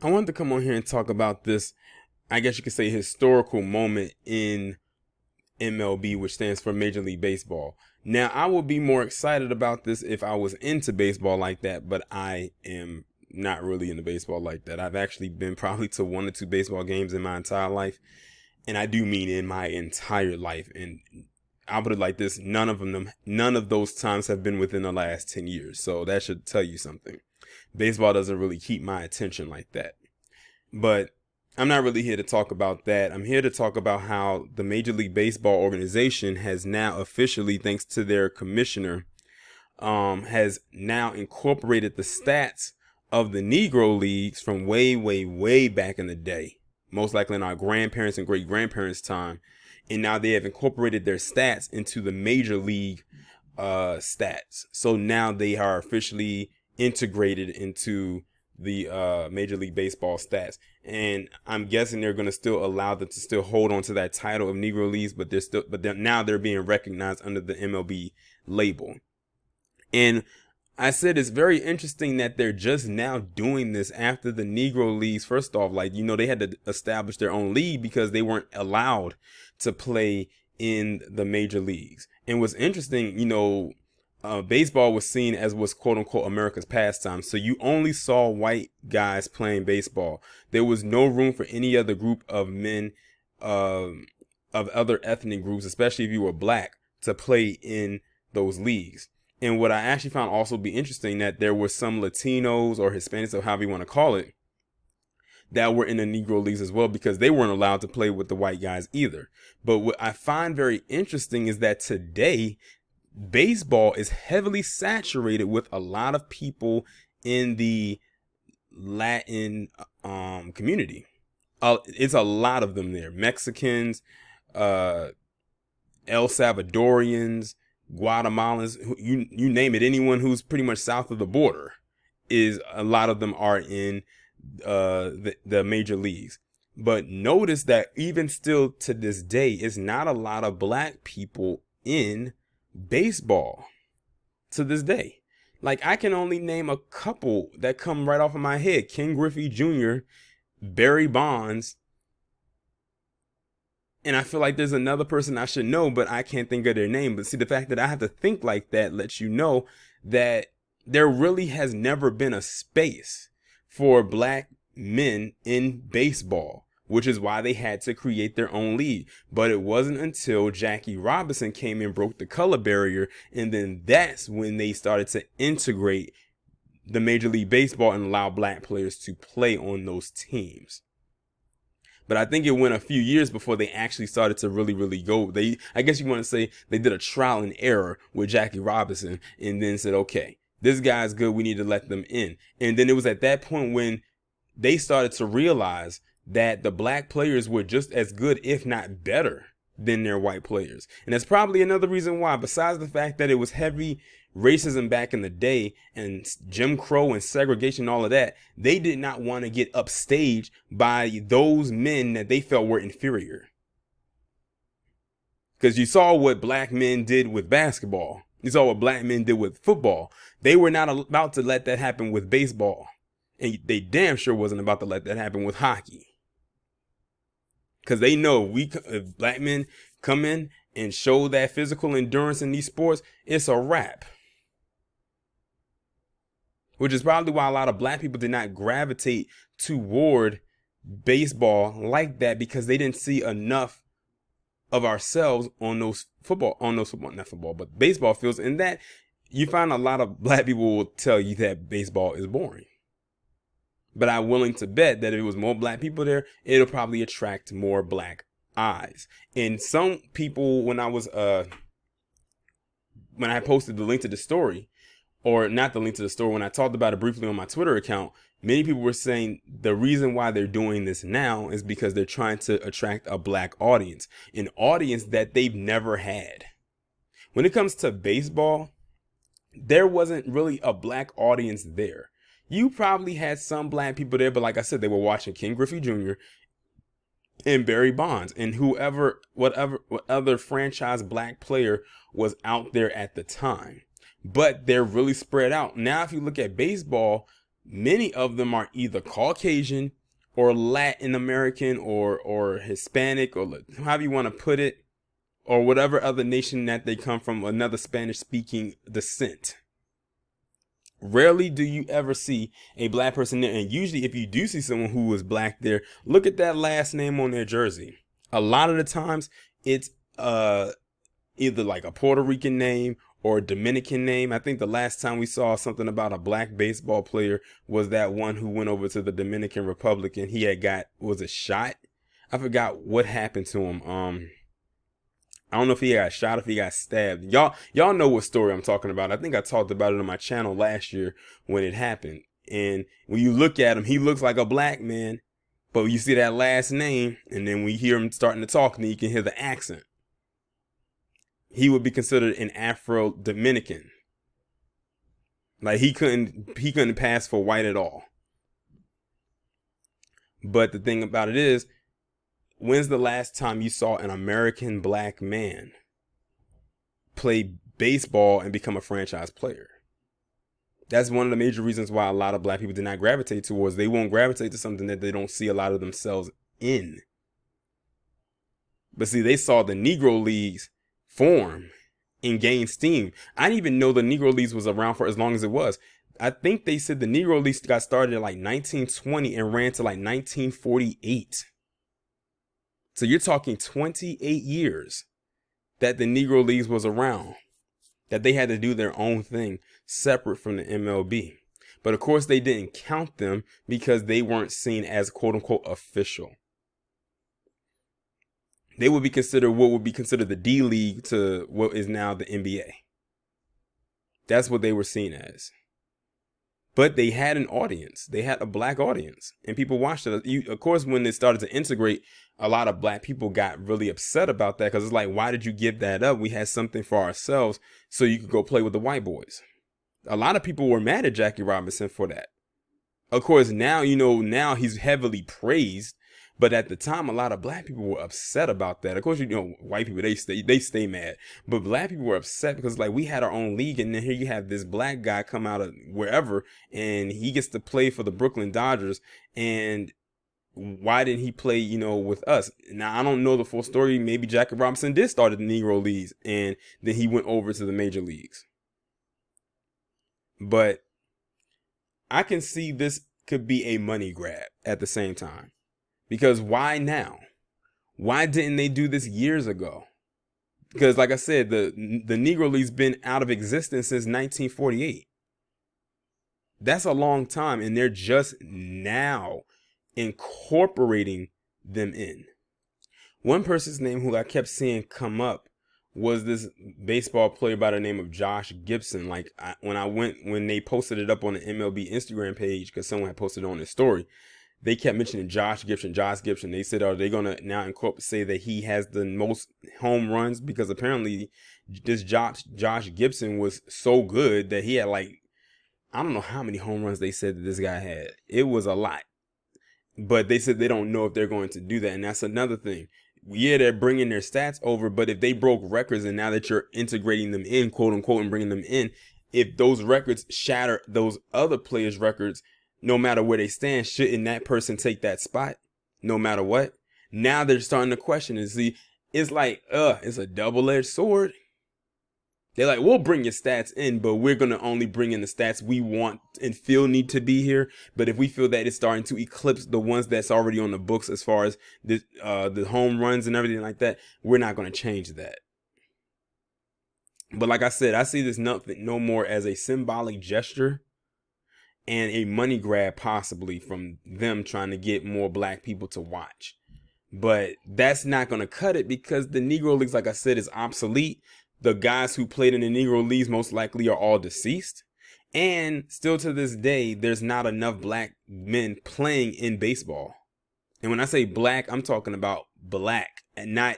I wanted to come on here and talk about this, I guess you could say, historical moment in MLB, which stands for Major League Baseball. Now, I would be more excited about this if I was into baseball like that, but I am not really into baseball like that. I've actually been probably to one or two baseball games in my entire life, and I do mean in my entire life. And I'll put it like this: none of those times have been within the last 10 years. So that should tell you something. Baseball doesn't really keep my attention like that. But I'm not really here to talk about that. I'm here to talk about how the Major League Baseball organization has now officially, thanks to their commissioner, has now incorporated the stats of the Negro Leagues from way, way, way back in the day, most likely in our grandparents' and great grandparents' time. And now they have incorporated their stats into the Major League stats. So now they are officially integrated into the Major League Baseball stats. And I'm guessing they're going to still allow them to still hold on to that title of Negro Leagues, but now they're being recognized under the MLB label. And I said it's very interesting that they're just now doing this after the Negro Leagues. First off, they had to establish their own league because they weren't allowed to play in the major leagues. And what's interesting, baseball was seen as was quote unquote America's pastime. So you only saw white guys playing baseball. There was no room for any other group of men of other ethnic groups, especially if you were black, to play in those leagues. And what I actually found also be interesting, that there were some Latinos or Hispanics, or however you want to call it, that were in the Negro Leagues as well, because they weren't allowed to play with the white guys either. But what I find very interesting is that today, baseball is heavily saturated with a lot of people in the Latin community. It's a lot of them there. Mexicans, El Salvadorians, Guatemalans, you name it. Anyone who's pretty much south of the border, a lot of them are in the major leagues. But notice that even still to this day, it's not a lot of black people in baseball to this day. Like, I can only name a couple that come right off of my head: Ken Griffey Jr., Barry Bonds, and I feel like there's another person I should know, but I can't think of their name. But see, the fact that I have to think like that lets you know that there really has never been a space for black men in baseball, which is why they had to create their own league. But it wasn't until Jackie Robinson came and broke the color barrier, and then that's when they started to integrate the Major League Baseball and allow black players to play on those teams. But I think it went a few years before they actually started to really, really go. I guess you want to say they did a trial and error with Jackie Robinson, and then said, okay, this guy's good, we need to let them in. And then it was at that point when they started to realize that the black players were just as good, if not better, than their white players. And that's probably another reason why, besides the fact that it was heavy racism back in the day and Jim Crow and segregation and all of that, they did not want to get upstaged by those men that they felt were inferior. Because you saw what black men did with basketball. You saw what black men did with football. They were not about to let that happen with baseball. And they damn sure wasn't about to let that happen with hockey. Because they know if black men come in and show that physical endurance in these sports, it's a wrap. Which is probably why a lot of black people did not gravitate toward baseball like that, because they didn't see enough of ourselves on those baseball fields. And that you find a lot of black people will tell you that baseball is boring. But I'm willing to bet that if it was more black people there, it'll probably attract more black eyes. And some people, when I posted the link to the story, or not the link to the story, when I talked about it briefly on my Twitter account, many people were saying the reason why they're doing this now is because they're trying to attract a black audience, an audience that they've never had. When it comes to baseball, there wasn't really a black audience there. You probably had some black people there, but like I said, they were watching Ken Griffey Jr. and Barry Bonds and what other franchise black player was out there at the time. But they're really spread out. Now, if you look at baseball, many of them are either Caucasian or Latin American or Hispanic, or however you want to put it, or whatever other nation that they come from, another Spanish speaking descent. Rarely do you ever see a black person there. And usually if you do see someone who is black there, look at that last name on their jersey. A lot of the times it's either like a Puerto Rican name or a Dominican name. I think the last time we saw something about a black baseball player was that one who went over to the Dominican Republic and he had was a shot. I forgot what happened to him. I don't know if he got shot, if he got stabbed. Y'all know what story I'm talking about. I think I talked about it on my channel last year when it happened. And when you look at him, he looks like a black man, but you see that last name, and then we hear him starting to talk, and then you can hear the accent. He would be considered an Afro-Dominican. Like he couldn't pass for white at all. But the thing about it is, when's the last time you saw an American black man play baseball and become a franchise player? That's one of the major reasons why a lot of black people do not gravitate towards. They won't gravitate to something that they don't see a lot of themselves in. But see, they saw the Negro Leagues form and gain steam. I didn't even know the Negro Leagues was around for as long as it was. I think they said the Negro Leagues got started in like 1920 and ran to like 1948. So you're talking 28 years that the Negro Leagues was around, that they had to do their own thing separate from the MLB. But of course they didn't count them because they weren't seen as quote unquote official. They would be considered what would be considered the D League to what is now the NBA. That's what they were seen as. But they had an audience. They had a black audience, and people watched it. Of course, when they started to integrate, a lot of black people got really upset about that because it's like, why did you give that up? We had something for ourselves so you could go play with the white boys. A lot of people were mad at Jackie Robinson for that. Of course, now he's heavily praised. But at the time, a lot of black people were upset about that. Of course, white people, they stay mad. But black people were upset because like we had our own league. And then here you have this black guy come out of wherever and he gets to play for the Brooklyn Dodgers. And why didn't he play, with us? Now, I don't know the full story. Maybe Jackie Robinson did start at the Negro Leagues and then he went over to the major leagues. But I can see this could be a money grab at the same time. Because why now? Why didn't they do this years ago? Because like I said, the Negro League's been out of existence since 1948. That's a long time, and they're just now incorporating them in. One person's name who I kept seeing come up was this baseball player by the name of Josh Gibson. Like when they posted it up on the MLB Instagram page, because someone had posted it on their story, they kept mentioning Josh Gibson. They said, are they going to now say that he has the most home runs? Because apparently this Josh Gibson was so good that he had like, I don't know how many home runs they said that this guy had. It was a lot. But they said they don't know if they're going to do that. And that's another thing. Yeah, they're bringing their stats over, but if they broke records and now that you're integrating them in, quote unquote, and bringing them in, if those records shatter those other players' records, no matter where they stand, shouldn't that person take that spot? No matter what. Now they're starting to question and see, it's like, it's a double-edged sword. They're like, we'll bring your stats in, but we're going to only bring in the stats we want and feel need to be here. But if we feel that it's starting to eclipse the ones that's already on the books as far as the home runs and everything like that, we're not going to change that. But like I said, I see this no more as a symbolic gesture and a money grab possibly from them trying to get more black people to watch. But that's not going to cut it because the Negro Leagues, like I said, is obsolete. The guys who played in the Negro Leagues most likely are all deceased. And still to this day, there's not enough black men playing in baseball. And when I say black, I'm talking about black and not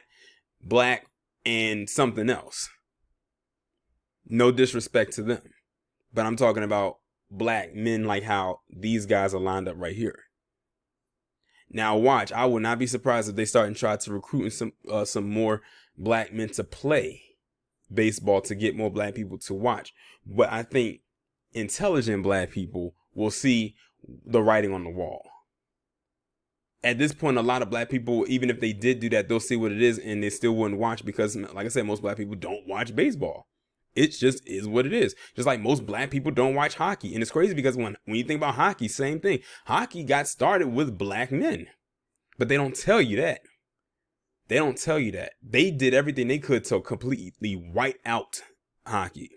black and something else. No disrespect to them. But I'm talking about black men like how these guys are lined up right here. Now watch, I would not be surprised if they start and try to recruit some more black men to play baseball to get more black people to watch. But I think intelligent black people will see the writing on the wall. At this point, a lot of black people, even if they did do that, they'll see what it is and they still wouldn't watch because, like I said, most black people don't watch baseball. It just is what it is. Just like most black people don't watch hockey. And it's crazy because when you think about hockey, same thing. Hockey got started with black men. But they don't tell you that. They don't tell you that. They did everything they could to completely wipe out hockey.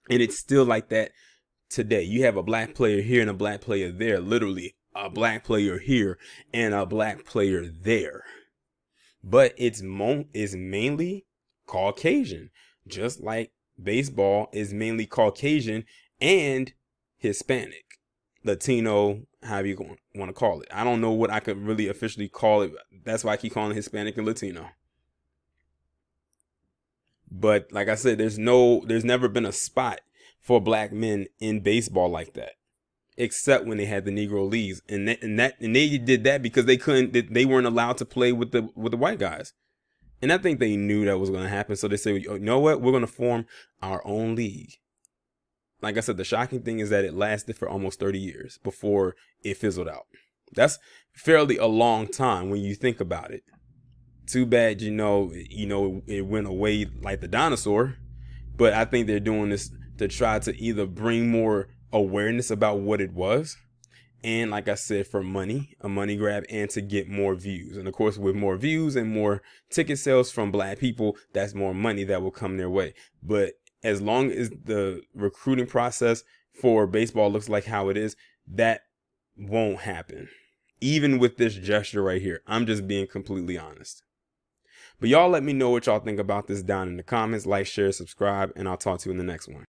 And it's still like that today. You have a black player here and a black player there. Literally a black player here and a black player there. But it's mainly Caucasian. Just like baseball is mainly Caucasian and Hispanic, Latino, however you want to call it. I don't know what I could really officially call it. That's why I keep calling it Hispanic and Latino. But like I said, there's never been a spot for black men in baseball like that, except when they had the Negro Leagues, and they did that because they weren't allowed to play with the white guys. And I think they knew that was going to happen. So they said, you know what? We're going to form our own league. Like I said, the shocking thing is that it lasted for almost 30 years before it fizzled out. That's fairly a long time when you think about it. Too bad, it went away like the dinosaur. But I think they're doing this to try to either bring more awareness about what it was, and like I said, for money, a money grab, and to get more views. And of course, with more views and more ticket sales from black people, that's more money that will come their way. But as long as the recruiting process for baseball looks like how it is, that won't happen. Even with this gesture right here, I'm just being completely honest. But y'all let me know what y'all think about this down in the comments. Like, share, subscribe, and I'll talk to you in the next one.